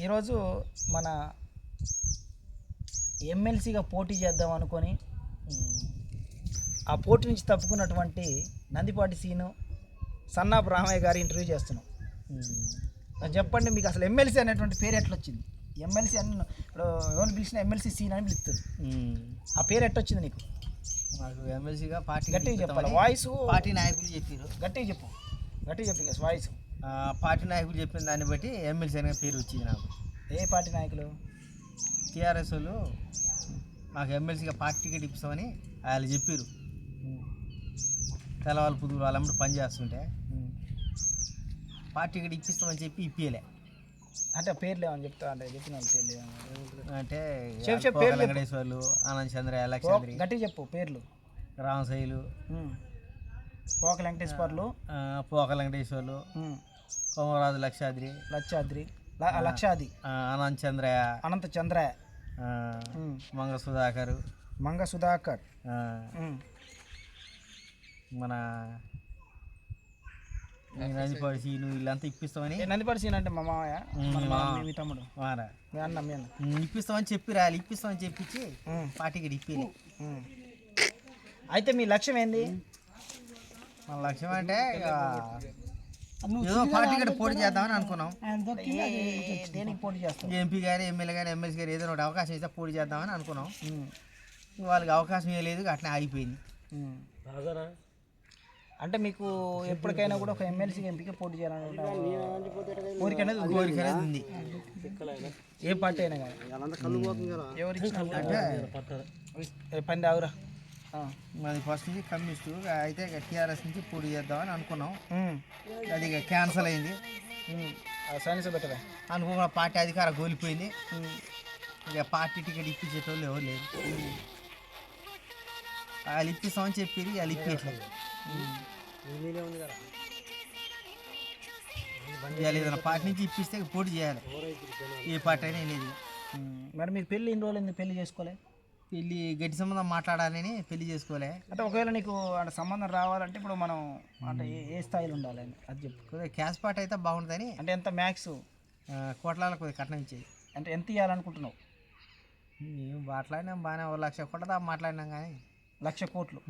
ఈరోజు మన ఎమ్మెల్సీగా పోటీ చేద్దాం అనుకొని ఆ పోటీ నుంచి తప్పుకున్నటువంటి నందిపాటి సీను సన్నాపు రామయ్య గారి ఇంటర్వ్యూ చేస్తున్నాం. చెప్పండి, మీకు అసలు ఎమ్మెల్సీ అనేటువంటి పేరు ఎట్లా వచ్చింది? ఎమ్మెల్సీ అని ఇప్పుడు ఎవరు పిలిచినా ఎమ్మెల్సీ సీన్ అని పిలుస్తారు. ఆ పేరు ఎట్టొచ్చింది నీకు? మాకు ఎమ్మెల్సీగా పార్టీ గట్టిగా చెప్పాలి, వాయిస్ పార్టీ నాయకులు చెప్పారు. గట్టిగా చెప్పు, గట్టిగా చెప్పు వాయిస్. పార్టీ నాయకులు చెప్పిన దాన్ని బట్టి ఎమ్మెల్సీ అనే పేరు వచ్చింది నాకు. ఏ పార్టీ నాయకులు? టీఆర్ఎస్ వాళ్ళు మాకు ఎమ్మెల్సీగా పార్టీ టికెట్ ఇప్పిస్తామని వాళ్ళు చెప్పారు. తెల్లవాళ్ళు పుదుగులు వాళ్ళమ్మడు పని చేస్తుంటే పార్టీ టికెట్ ఇప్పిస్తామని చెప్పి ఇప్పియలే. అంటే పేర్లు ఏమని చెప్తా అంటే చెప్పిన పేర్లు అంటే పేరు వెంకటేశ్వర్లు, ఆనంద్ చంద్ర, లక్షాద్రి. గట్టిగా చెప్పు పేర్లు. రామశైలు, పోక వెంకటేశ్వర్లు, పోక వెంకటేశ్వర్లు, కోమరాజు లక్షాద్రి, లక్షాది, అనంత్ చంద్రయ్య, అనంత చంద్రయ్య, మంగ సుధాకర్, మన నందిపాటి సీను వీళ్ళంతా ఇప్పిస్తామని. నందిపాటి సీన్ అంటే మా మామయ్య, మీ తమ్ముడు, మీ అన్న, మీ అన్న ఇప్పిస్తామని చెప్పి రాలి ఇప్పిస్తామని చెప్పించి పార్టీకి ఇప్పి. అయితే మీ లక్ష్యం ఏంది? మన లక్ష్యం అంటే ఏదో పార్టీ కూడా పోటీ చేద్దామని అనుకున్నాం. దేనికి పోటీ చేస్తాం? ఎంపీ గారు, ఎమ్మెల్యే గారు, ఎమ్మెల్సీ గారు ఏదైనా ఒకటి అవకాశం ఇస్తే పోటీ చేద్దామని అనుకున్నాం. వాళ్ళకి అవకాశం ఇవ్వలేదు, అట్లా ఆగిపోయింది. అంటే మీకు ఎప్పటికైనా కూడా ఒక ఎమ్మెల్సీ ఎంపీకి పోటీ చేయాలని కోరిక అనేది ఉంది. ఏ పార్టీ అయినా కానీ ఎవరు పని ఆగురా. మాది ఫస్ట్ నుంచి కమ్యూనిస్టు అయితే టీఆర్ఎస్ నుంచి పోటీ చేద్దామని అనుకున్నాం. అది ఇక క్యాన్సల్ అయింది. సైన్స్ పెట్టరా అనుకున్న పార్టీ అధికారం కోల్పోయింది. ఇక పార్టీ టికెట్ ఇప్పించేటోళ్ళు ఎవరు లేరు. వాళ్ళు ఇప్పిస్తామని చెప్పి వాళ్ళు ఇప్పించలేదు. ఏదైనా పార్టీ నుంచి ఇప్పిస్తే పోటీ చేయాలి, ఏ పార్టీ అయినా లేదు. మరి మీకు పెళ్ళి ఎన్ని రోజులు పెళ్లి చేసుకోలే? పెళ్ళి గట్టి సంబంధం మాట్లాడాలని పెళ్లి చేసుకోలే. అంటే ఒకవేళ నీకు అంటే సంబంధం రావాలంటే ఇప్పుడు మనం అంటే ఏ స్థాయిలో ఉండాలని అది చెప్పు. క్యాష్ పార్ట్ అయితే బాగుంటుందని. అంటే ఎంత మ్యాక్స్ కోట్లలో కొద్దిగా కట్నం ఇచ్చేది. అంటే ఎంత ఇవ్వాలనుకుంటున్నావు? మేము మాట్లాడినాం బాగానే, 1,00,000 కోట్ల దాకా మాట్లాడినాం. కానీ 1,00,000 కోట్లు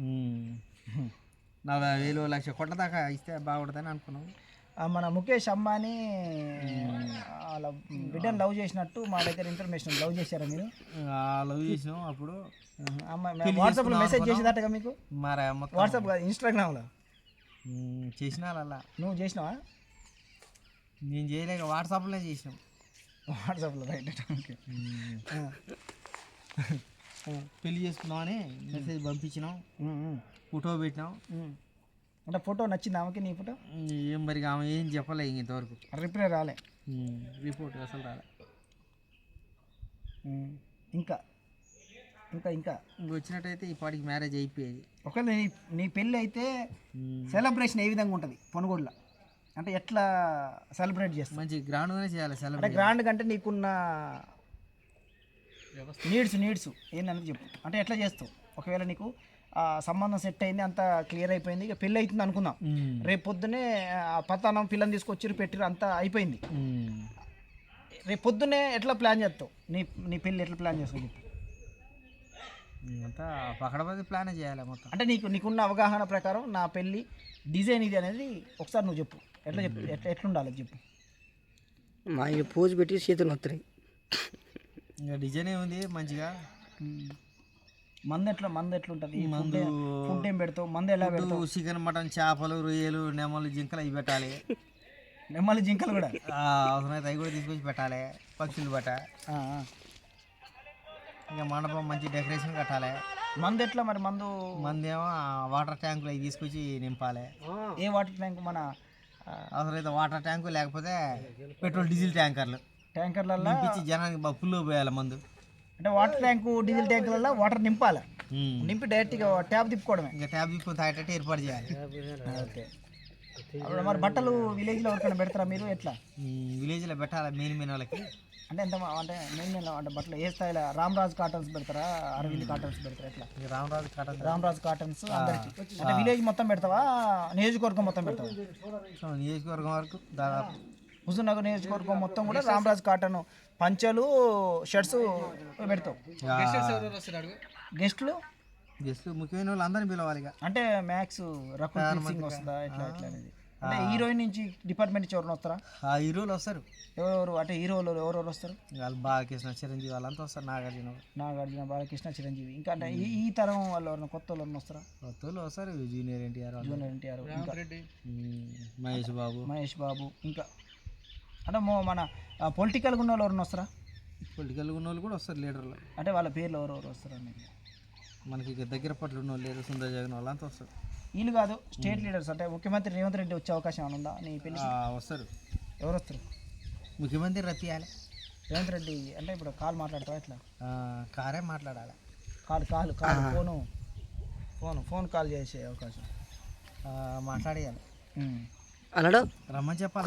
40,000 1,00,000 కోట్ల దాకా ఇస్తే బాగుంటుందని అనుకున్నాం. మన ముఖేష్ అంబానీ వాళ్ళ బిడ్డను లవ్ చేసినట్టు మా దగ్గర ఇన్ఫర్మేషన్. లవ్ చేశారా మీరు? లవ్ చేసినాం. అప్పుడు వాట్సాప్లో మెసేజ్ చేసేదట్టగా మీకు? మరి వాట్సాప్ కాదు, ఇన్స్టాగ్రామ్లో చేసిన అలా. నువ్వు చేసినావా? నేను చేయలేక వాట్సాప్లో చేసినాం. వాట్సాప్లో రైట్. ఓకే. పెళ్లి చేసుకున్నామని మెసేజ్ పంపించినాం, ఫోటో పెట్టినాం. అంటే ఫోటో నచ్చింది ఆమెకి? నీ ఫోటో ఏం మరి ఆమె ఏం చెప్పలే ఇంతవరకు. రిప్లై రాలే? రిపోర్ట్ అసలు రాలే. ఇంకా ఇంకా ఇంకా వచ్చినట్టయితే ఈ పాటికి మ్యారేజ్ అయిపోయేది. ఒకవేళ నీ పెళ్ళి అయితే సెలబ్రేషన్ ఏ విధంగా ఉంటుంది పొనుగోడులో? అంటే ఎట్లా సెలబ్రేట్ చేస్తావు? మంచి గ్రాండ్గానే చేయాలి అంటే సెలబ్రేట్. గ్రాండ్ కంటే నీకున్న నీడ్స్ ఏందన్నది చెప్పు. అంటే ఎట్లా చేస్తావు? ఒకవేళ నీకు సంబంధం సెట్ అయింది, అంతా క్లియర్ అయిపోయింది, ఇక పెళ్ళి అవుతుంది అనుకుందాం. రేపు పొద్దునే పతానం పిల్లని తీసుకొచ్చిరు పెట్టిరు, అంతా అయిపోయింది. రేపు పొద్దునే ఎట్లా ప్లాన్ చేస్తావు? నీ పెళ్ళి ఎట్లా ప్లాన్ చేస్తావు చెప్పు. అంతా పకడబడి ప్లాన్ చేయాలి మొత్తం. అంటే నీకున్న అవగాహన ప్రకారం నా పెళ్ళి డిజైన్ ఇది అనేది ఒకసారి నువ్వు చెప్పు. ఎట్లా చెప్పు, ఎట్లుండాలి చెప్పు. మా పూజ పెట్టి చేతులు వస్తున్నాయి. ఇంకా డిజైన్ ఏముంది మంచిగా. మందు ఎట్లుంటుంది? ఫుడ్ ఏం పెడతావు? మందు ఎలా పెడతావు? చికెన్, మటన్, చేపలు, రొయ్యలు, నెమలు, జింకలు అవి పెట్టాలి. నెమ్మలి జింకలు కూడా అవసరమైతే అవి కూడా తీసుకొచ్చి పెట్టాలి. పక్షులు బట్ట. ఇంకా మండపం మంచి డెకరేషన్ కట్టాలి. మందు ఎట్లా మరి? మందేమో వాటర్ ట్యాంకులు అవి తీసుకొచ్చి నింపాలి. ఏ వాటర్ ట్యాంక్? మన అవసరమైతే వాటర్ ట్యాంకు, లేకపోతే పెట్రోల్ డీజిల్ ట్యాంకర్లలో నింపించి జనానికి ఫుల్ పోయాలి మందు. అంటే వాటర్ ట్యాంకు, డీజిల్ ట్యాంకులలో వాటర్ నింపాలి. నింపి డైరెక్ట్గా ట్యాప్ తిప్పుకోవడమే. ఇంకా ట్యాప్ తిప్పుకొని తాగేటట్టు ఏర్పాటు చేయాలి. ఓకే. అప్పుడు మరి బట్టలు విలేజ్లో ఎవరికైనా పెడతారా మీరు? ఎట్లా విలేజ్లో పెట్టాలి మెయిన్ వాళ్ళకి. అంటే ఎంత అంటే మెయిన్ అంటే బట్టలు ఏ స్థాయిలో? రామరాజు కాటన్స్ పెడతారా, అరవింద్ కాటన్స్ పెడతారా? ఎట్లా? రామరాజు కాటన్స్ అందరికి. అంటే విలేజ్ మొత్తం పెడతావా, నియోజకవర్గం మొత్తం పెడతావా? నియోజకవర్గం వరకు దాదాపు హుజూర్నగర్ నియోజకవర్గం మొత్తం కూడా రామరాజ్ కాటన్ పంచలు షర్ట్స్ పెడతావు. గెస్ట్లు జస్ట్ ముఖ్యమైన వాళ్ళు అందరినీ పిలవాలి ఇక. అంటే మ్యాక్స్ రకుల్ సింగ్ వస్తుందా ఎట్లా ఎట్లా అనేది, అంటే హీరోయిన్ నుంచి డిపార్ట్మెంట్ నుంచి ఎవరైనా వస్తారా? ఆ హీరోలు వస్తారు, ఎవరెవరు అంటే హీరోలు ఎవరెవరు వస్తారు? వాళ్ళు బాలకృష్ణ చిరంజీవి వాళ్ళంతా వస్తారు, నాగార్జున, బాలకృష్ణ, చిరంజీవి. ఇంకా అంటే ఈ తరం వాళ్ళు ఎవరైనా కొత్త వాళ్ళు ఎవరైనా వస్తారా? కొత్త వాళ్ళు వస్తారు, జూనియర్ ఎన్టీఆర్, జూనియర్ ఎన్టీఆర్, ఇంకా మహేష్ బాబు, ఇంకా అంటే మన పొలిటికల్గా ఉన్న వాళ్ళు ఎవరైనా వస్తారా? పొలిటికల్ ఉన్న వాళ్ళు కూడా వస్తారు, లీడర్లు. అంటే వాళ్ళ పేర్లు ఎవరెవరు వస్తారు అనేది మనకి ఇక దగ్గర పట్ల ఉన్న వాళ్ళు, సుందర జగన్ వాళ్ళంతా వస్తారు. వీళ్ళు కాదు, స్టేట్ లీడర్స్ అంటే ముఖ్యమంత్రి రేవంత్ రెడ్డి వచ్చే అవకాశం ఏమైనా ఉందా నీ పెళ్లి? వస్తారు. ఎవరు వస్తారు? ముఖ్యమంత్రి రప్పియాలి. రేవంత్ రెడ్డి అంటే ఇప్పుడు కాల్ మాట్లాడతావా ఎట్లా? కారే మాట్లాడాలి. ఫోన్ కాల్ చేసే అవకాశం మాట్లాడేయాలి, అన్నాడు రమ్మని చెప్పాలి.